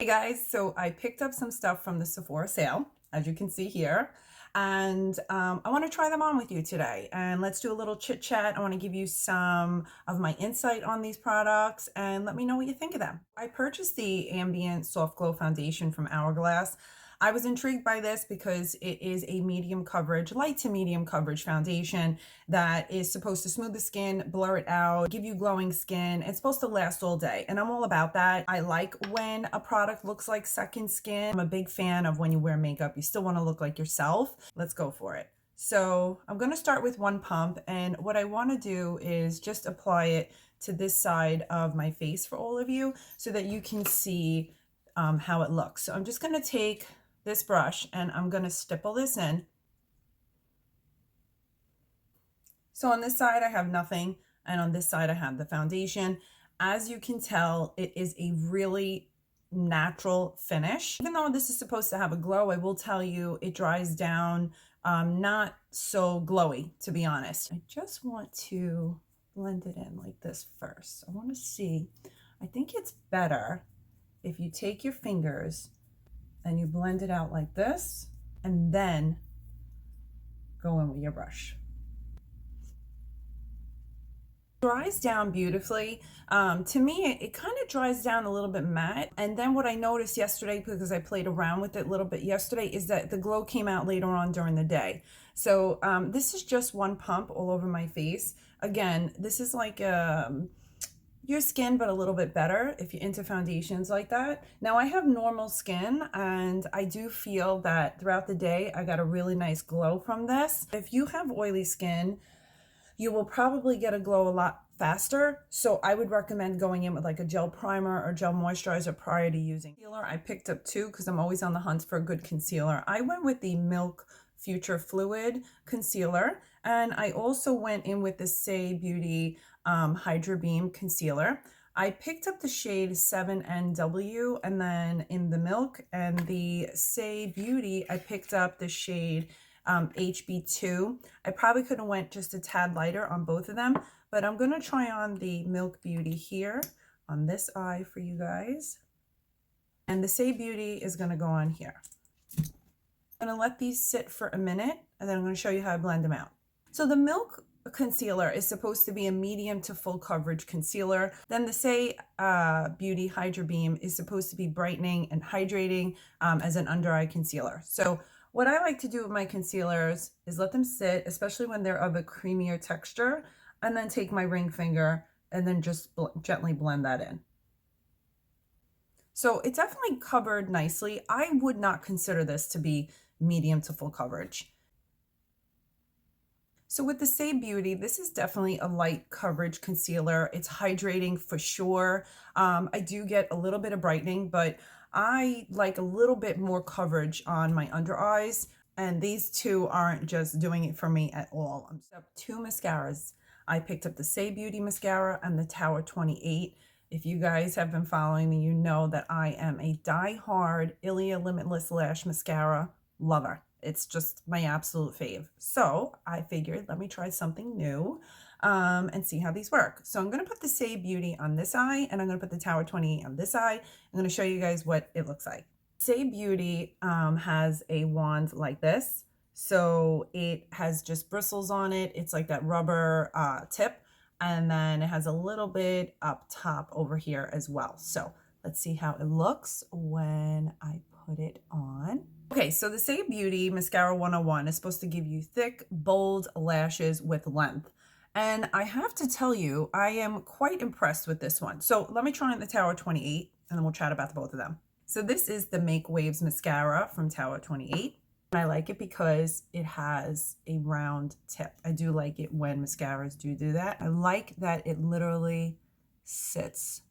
Hey guys, so I picked up some stuff from the Sephora sale, as you can see here, and I want to try them on with you today. And let's do a little chit chat. I want to give you some of my insight on these products and let me know what you think of them. I purchased the Ambient Soft Glow Foundation from Hourglass. I was intrigued by this because it is a medium coverage, light to medium coverage foundation that is supposed to smooth the skin, blur it out, give you glowing skin. It's supposed to last all day, and I'm all about that. I like when a product looks like second skin. I'm a big fan of when you wear makeup, you still want to look like yourself. Let's go for it. So I'm going to start with one pump, and what I want to do is just apply it to this side of my face for all of you so that you can see how it looks. So I'm just going to take this brush and I'm going to stipple this in. So on this side I have nothing, and on this side I have the foundation. As you can tell, it is a really natural finish. Even though this is supposed to have a glow, I will tell you it dries down not so glowy, to be honest. I just want to blend it in like this first. I want to see, I think it's better if you take your fingers and you blend it out like this and then go in with your brush. Dries down beautifully. To me, it kind of dries down a little bit matte. And then what I noticed yesterday, because I played around with it a little bit yesterday, is that the glow came out later on during the day. So this is just one pump all over my face. Again, this is like your skin, but a little bit better if you're into foundations like that. Now I have normal skin and I do feel that throughout the day I got a really nice glow from this. If you have oily skin, you will probably get a glow a lot faster. So I would recommend going in with like a gel primer or gel moisturizer prior to using concealer. I picked up two because I'm always on the hunt for a good concealer. I went with the Milk Future Fluid Concealer, and I also went in with the Say Beauty Hydra Beam Concealer. I picked up the shade 7NW, and then in the Milk and the Say Beauty, I picked up the shade HB2. I probably could have went just a tad lighter on both of them, but I'm going to try on the Milk Beauty here on this eye for you guys. And the Say Beauty is going to go on here. I'm going to let these sit for a minute, and then I'm going to show you how I blend them out. So the Milk concealer is supposed to be a medium to full coverage concealer. Then the Say Beauty Hydra Beam is supposed to be brightening and hydrating as an under eye concealer. So what I like to do with my concealers is let them sit, especially when they're of a creamier texture, and then take my ring finger and then just gently blend that in. So it definitely covered nicely. I would not consider this to be medium to full coverage. So with the Say Beauty, this is definitely a light coverage concealer. It's hydrating for sure. I do get a little bit of brightening, but I like a little bit more coverage on my under eyes, and these two aren't just doing it for me at all. I'm up two mascaras. I picked up the Say Beauty mascara and the Tower 28. If you guys have been following me, you know that I am a die-hard Ilia Limitless Lash Mascara lover. It's just my absolute fave. So I figured, let me try something new and see how these work. So I'm going to put the Say Beauty on this eye, and I'm going to put the Tower 28 on this eye. I'm going to show you guys what it looks like. Say Beauty has a wand like this. So it has just bristles on it. It's like that rubber tip. And then it has a little bit up top over here as well. So let's see how it looks when I put it on. Okay, so the Say Beauty Mascara 101 is supposed to give you thick, bold lashes with length. And I have to tell you, I am quite impressed with this one. So let me try on the Tower 28 and then we'll chat about both of them. So this is the Make Waves Mascara from Tower 28. And I like it because it has a round tip. I do like it when mascaras do that. I like that it literally sits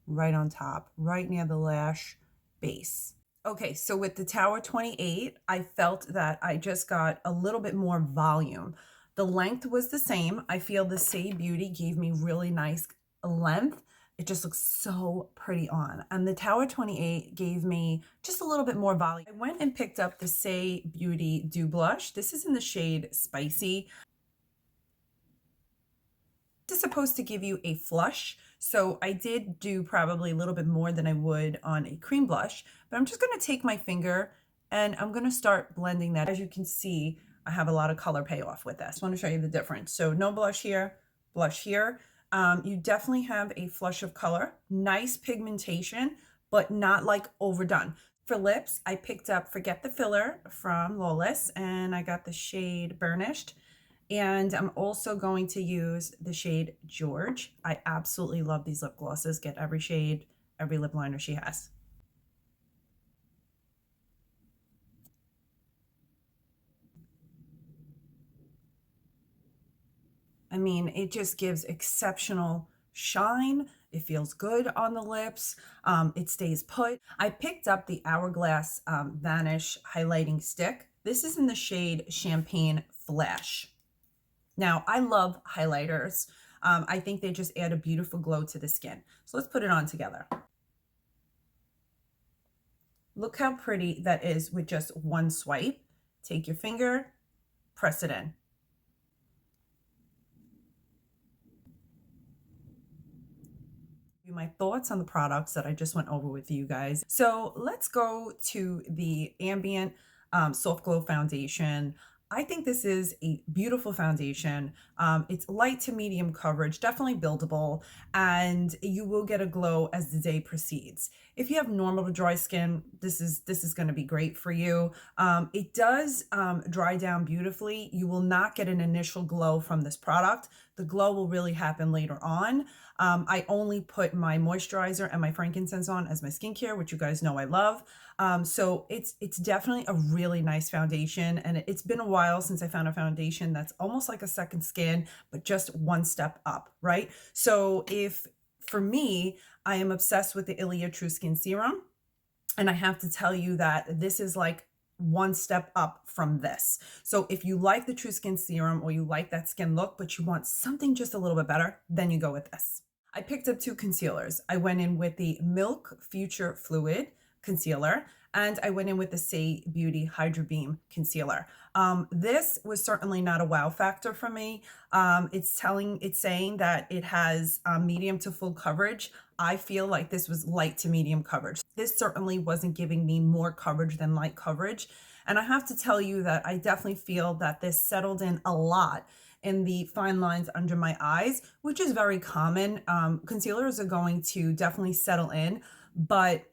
right on top, right near the lash base. Okay, so with the Tower 28, I felt that I just got a little bit more volume. The length was the same. I feel the Say Beauty gave me really nice length. It just looks so pretty on. And the Tower 28 gave me just a little bit more volume. I went and picked up the Say Beauty Dew Blush. This is in the shade Spicy. This is supposed to give you a flush. So I did do probably a little bit more than I would on a cream blush, but I'm just gonna take my finger and I'm gonna start blending that. As you can see, I have a lot of color payoff with this. I wanna show you the difference. So no blush here, blush here. You definitely have a flush of color, nice pigmentation, but not like overdone. For lips, I picked up Forget the Filler from Lawless, and I got the shade Burnished. And I'm also going to use the shade George. I absolutely love these lip glosses. Get every shade, every lip liner she has. I mean, it just gives exceptional shine. It feels good on the lips. It stays put. I picked up the Hourglass Vanish Highlighting Stick. This is in the shade Champagne Flash. Now, I love highlighters. I think they just add a beautiful glow to the skin. So let's put it on together. Look how pretty that is with just one swipe. Take your finger, press it in. My thoughts on the products that I just went over with you guys. So let's go to the Ambient Soft Glow Foundation. I think this is a beautiful foundation. It's light to medium coverage, definitely buildable, and you will get a glow as the day proceeds. If you have normal to dry skin, this is going to be great for you. It does dry down beautifully. You will not get an initial glow from this product. The glow will really happen later on. I only put my moisturizer and my frankincense on as my skincare, which you guys know I love. So it's definitely a really nice foundation, and it's been a while since I found a foundation that's almost like a second skin, but just one step up, right? So if for me, I am obsessed with the Ilia True Skin Serum, and I have to tell you that this is like one step up from this. So if you like the True Skin Serum or you like that skin look, but you want something just a little bit better, then you go with this. I picked up two concealers. I went in with the Milk Future Fluid Concealer, and I went in with the Say Beauty Hydra Beam Concealer. This was certainly not a wow factor for me. It's saying that it has medium to full coverage. I feel like this was light to medium coverage. This certainly wasn't giving me more coverage than light coverage. And I have to tell you that I definitely feel that this settled in a lot in the fine lines under my eyes, which is very common. Concealers are going to definitely settle in, but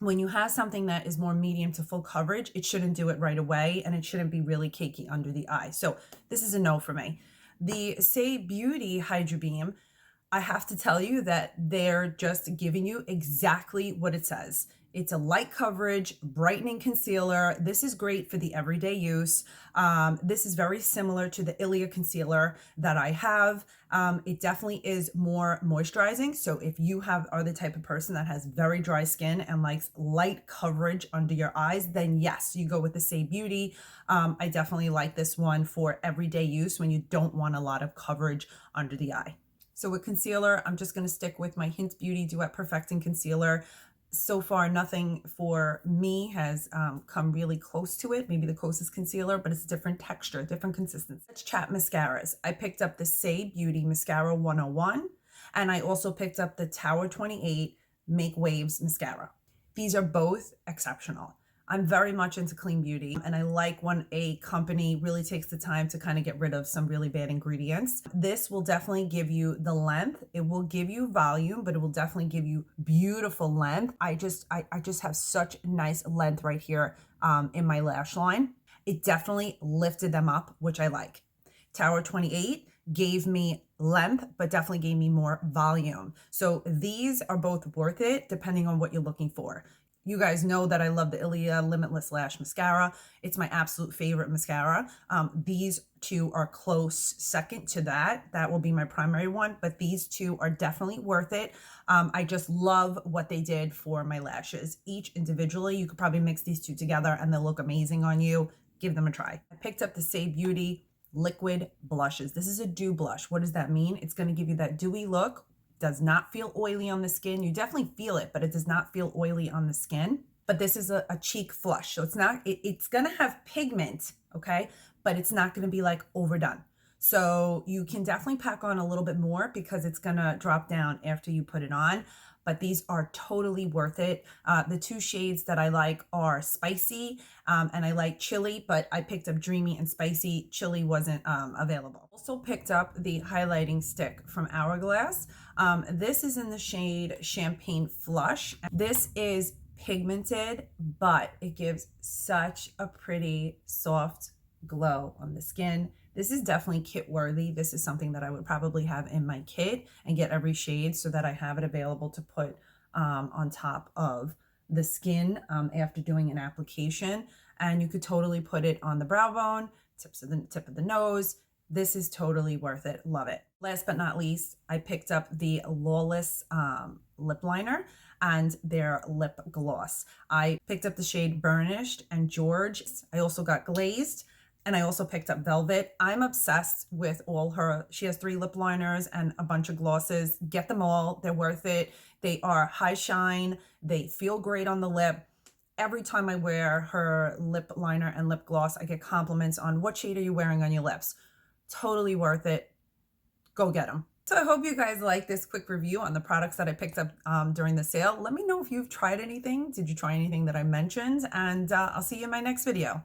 when you have something that is more medium to full coverage, it shouldn't do it right away, and it shouldn't be really cakey under the eye. So this is a no for me. The Say Beauty Hydra Beam, I have to tell you that they're just giving you exactly what it says. It's a light coverage, brightening concealer. This is great for the everyday use. This is very similar to the Ilia concealer that I have. It definitely is more moisturizing. So if you are the type of person that has very dry skin and likes light coverage under your eyes, then yes, you go with the Say Beauty. I definitely like this one for everyday use when you don't want a lot of coverage under the eye. So with concealer, I'm just going to stick with my Hint Beauty Duet Perfecting Concealer. So far, nothing for me has come really close to it. Maybe the closest concealer, but it's a different texture, different consistency. Let's chat mascaras. I picked up the Say Beauty Mascara 101, and I also picked up the Tower 28 Make Waves Mascara. These are both exceptional. I'm very much into clean beauty, and I like when a company really takes the time to kind of get rid of some really bad ingredients. This will definitely give you the length. It will give you volume, but it will definitely give you beautiful length. I just have such nice length right here in my lash line. It definitely lifted them up, which I like. Tower 28 gave me length, but definitely gave me more volume. So these are both worth it depending on what you're looking for. You guys know that I love the Ilia Limitless Lash Mascara. It's my absolute favorite mascara. These two are close second to that. That will be my primary one, but these two are definitely worth it. I just love what they did for my lashes. Each individually, you could probably mix these two together and they'll look amazing on you. Give them a try. I picked up the Say Beauty Liquid Blushes. This is a dew blush. What does that mean? It's going to give you that dewy look. Does not feel oily on the skin. You definitely feel it, but it does not feel oily on the skin. But this is a cheek flush. So it's gonna have pigment, okay? But it's not gonna be like overdone. So you can definitely pack on a little bit more because it's gonna drop down after you put it on. But these are totally worth it. The two shades that I like are spicy, and I like chili, but I picked up dreamy and spicy. Chili wasn't available. Also picked up the highlighting stick from Hourglass. This is in the shade Champagne Flush. This is pigmented, but it gives such a pretty soft glow on the skin. This is definitely kit worthy. This is something that I would probably have in my kit and get every shade so that I have it available to put on top of the skin after doing an application. And you could totally put it on the brow bone, tip of the nose. This is totally worth it. Love it. Last but not least, I picked up the Lawless lip liner and their lip gloss. I picked up the shade Burnished and George. I also got Glazed. And I also picked up Velvet. I'm obsessed with all her, she has 3 lip liners and a bunch of glosses. Get them all, they're worth it. They are high shine, they feel great on the lip. Every time I wear her lip liner and lip gloss, I get compliments on what shade are you wearing on your lips. Totally worth it, go get them. So I hope you guys like this quick review on the products that I picked up during the sale. Let me know if you've tried anything. Did you try anything that I mentioned? And I'll see you in my next video.